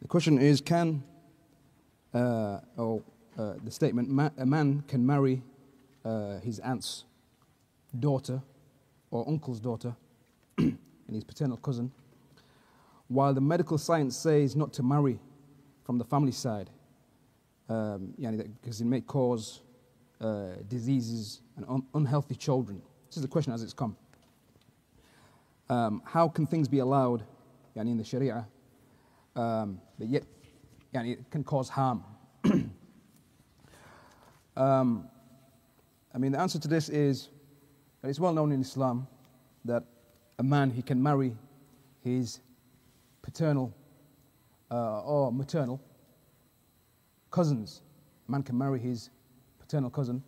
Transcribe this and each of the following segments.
The question is, the statement, a man can marry his aunt's daughter or uncle's daughter and his paternal cousin, while the medical science says not to marry from the family side, because it may cause diseases and unhealthy children. This is the question as it's come. How can things be allowed in the Sharia, but yet it can cause harm? The answer to this is that it's well known in Islam that a man, he can marry his paternal or maternal cousins. A man can marry his paternal cousin,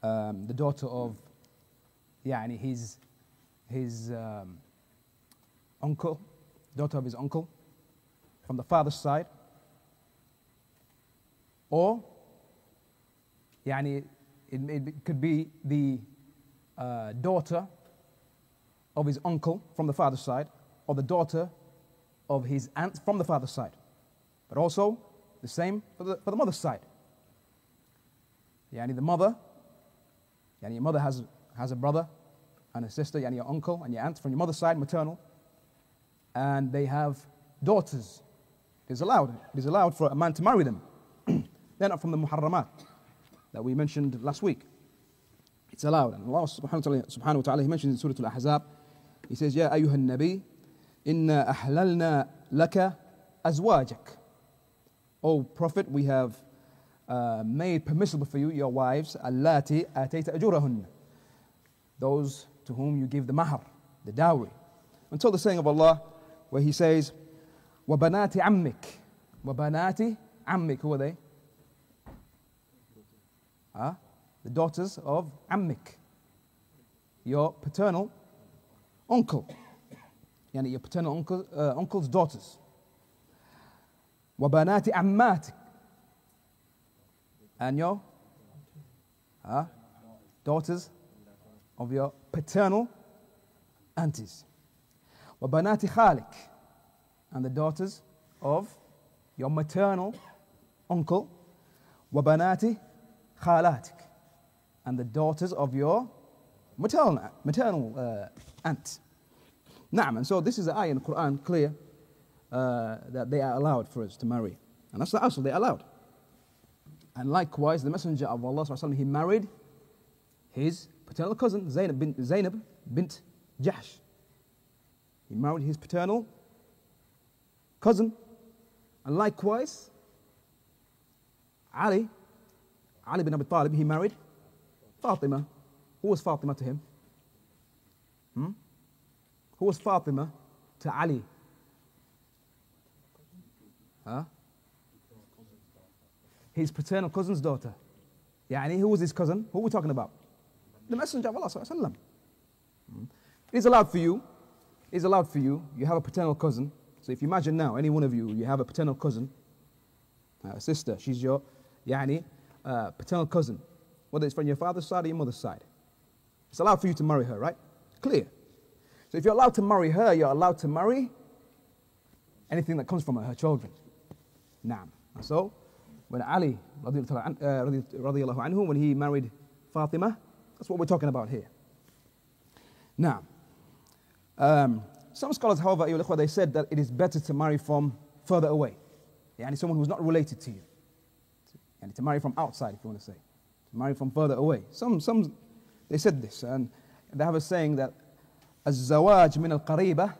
the daughter of his uncle, daughter of his uncle from the father's side, or it could be the daughter of his uncle from the father's side, or the daughter of his aunt from the father's side, but also the same for the mother's side. The mother, your mother has a brother and a sister, your uncle and your aunt from your mother's side, maternal, and they have daughters. It is allowed for a man to marry them. They're not from the muharramat that we mentioned last week. It's allowed. And Allah subhanahu wa ta'ala, He mentions in Surah Al-Ahzab, He says, Ya ayyuhan nabi, inna ahlalna laka azwajak. O Prophet, we have made permissible for you your wives, allati atayta ajurahun, those to whom you give the mahar, the dowry. Until the saying of Allah, where He says, وَبَنَاتِ عَمِّكِ وَبَنَاتِ عَمِّكِ. Who are they? The daughters of Ammik, your paternal uncle. Your paternal uncle's daughters. وَبَنَاتِ عَمَّاتِكِ. And your daughters of your paternal aunties. وَبَنَاتِ خَالِكِ. And the daughters of your maternal uncle. وَبَنَاتِ خَالَاتِكِ. And the daughters of your maternal aunt. Naam, and so this is the ayah in the Quran, clear, that they are allowed for us to marry. And that's the asl, they are allowed. And likewise, the Messenger of Allah, he married his paternal cousin, Zainab bint Jahsh. He married his paternal cousin. And likewise, Ali bin Abi Talib, he married Fatima. Who was Fatima to him? Who was Fatima to Ali? His paternal cousin's daughter. Who was his cousin? Who are we talking about? The Messenger of Allah sallallahu alaihi wasallam. It is allowed for you. It is allowed for you. You have a paternal cousin. So if you imagine now, any one of you, you have a paternal cousin, a sister. She's your paternal cousin, whether it's from your father's side or your mother's side. It's allowed for you to marry her, right? Clear. So if you're allowed to marry her, you're allowed to marry anything that comes from her children. Naam. And so, when Ali, radiallahu anhu, when he married Fatima, that's what we're talking about here. Now, some scholars, however, they said that it is better to marry from further away. Someone who's not related to you. And to marry from outside, if you want to say. To marry from further away. Some they said this, and they have a saying that الزواج من القريبة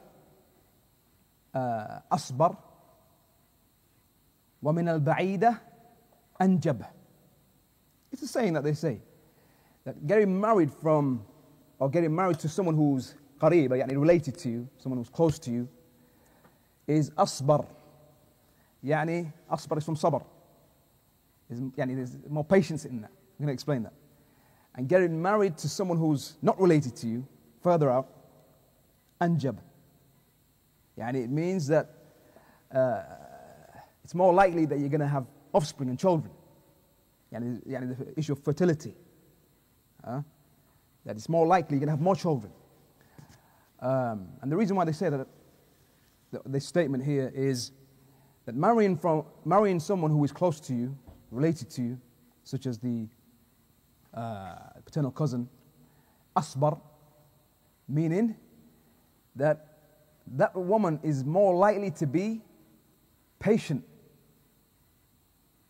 أصبر ومن البعيدة أنجب. It's a saying that they say that getting married to someone who's قريبة, related to you, someone who's close to you, is أصبر. أصبر is from sabr. There's more patience in that. I'm going to explain that. And getting married to someone who's not related to you, further out, anjab. It means that it's more likely that you're going to have offspring and children. The issue of fertility. That it's more likely you're going to have more children. And the reason why they say that this statement here is that marrying someone who is close to you, related to you, such as the paternal cousin, asbar, meaning that that woman is more likely to be patient.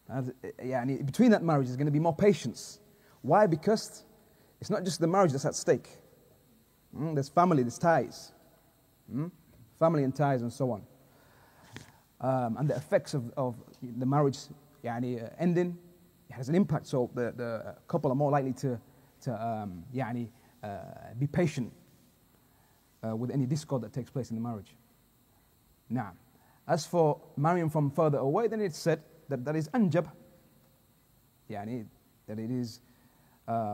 Between that marriage is going to be more patience. Why? Because it's not just the marriage that's at stake. There's family, there's ties. Family and ties and so on. And the effects of the marriage ending, it has an impact. So the couple are more likely to be patient with any discord that takes place in the marriage. Now, as for marrying from further away, then it's said that is anjab, that it is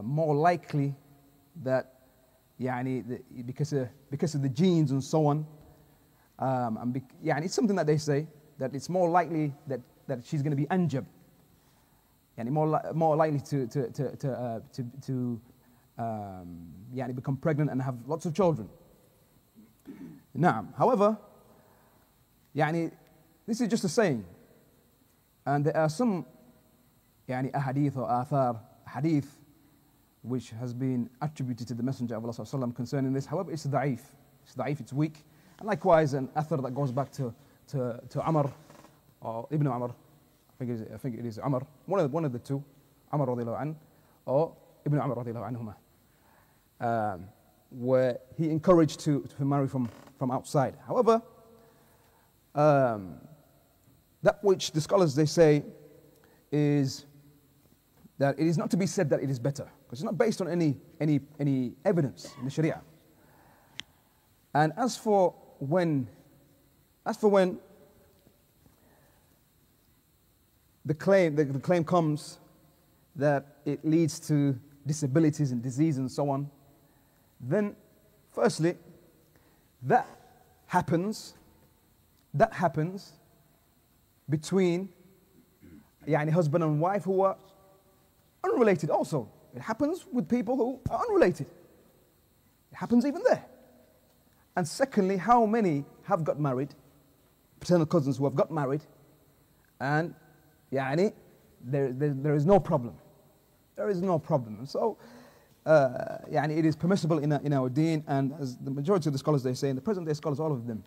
more likely that because of the genes and so on, it's something that they say that it's more likely that she's going to be anjab, more likely to become pregnant and have lots of children. Now, however, this is just a saying, and there are some ahadith or athar, hadith, which has been attributed to the Messenger of Allah concerning this. However, it's da'if. It's da'if, it's weak. And likewise, an athar that goes back to Umar, or Ibn Umar, I think it is Umar, one of the two, Umar radiallahu anhu, or Ibn Umar radiallahu anhuma, where he encouraged to marry from outside. However, that which the scholars, they say, is that it is not to be said that it is better, because it's not based on any evidence in the Sharia. And as for when the claim comes that it leads to disabilities and disease and so on, then firstly, that happens between husband and wife who are unrelated also. It happens with people who are unrelated. It happens even there. And secondly, how many have got married, paternal cousins who have got married, and there is no problem. There is no problem. And so, it is permissible in our deen, and as the majority of the scholars, they say, and the present day scholars, all of them,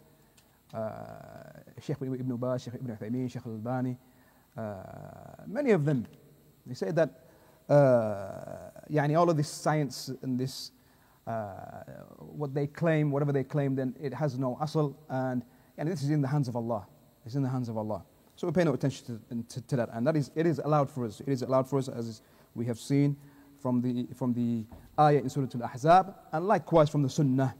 Sheikh Ibn Baz, Sheikh Ibn Uthaymeen, Sheikh Al-Albani, many of them, they say that all of this science and this what they claim, whatever they claim, then it has no asl, and this is in the hands of Allah. It's in the hands of Allah. So we pay no attention to that, and it is allowed for us. It is allowed for us, as we have seen from the ayah in Surah Al-Ahzab, and likewise from the Sunnah.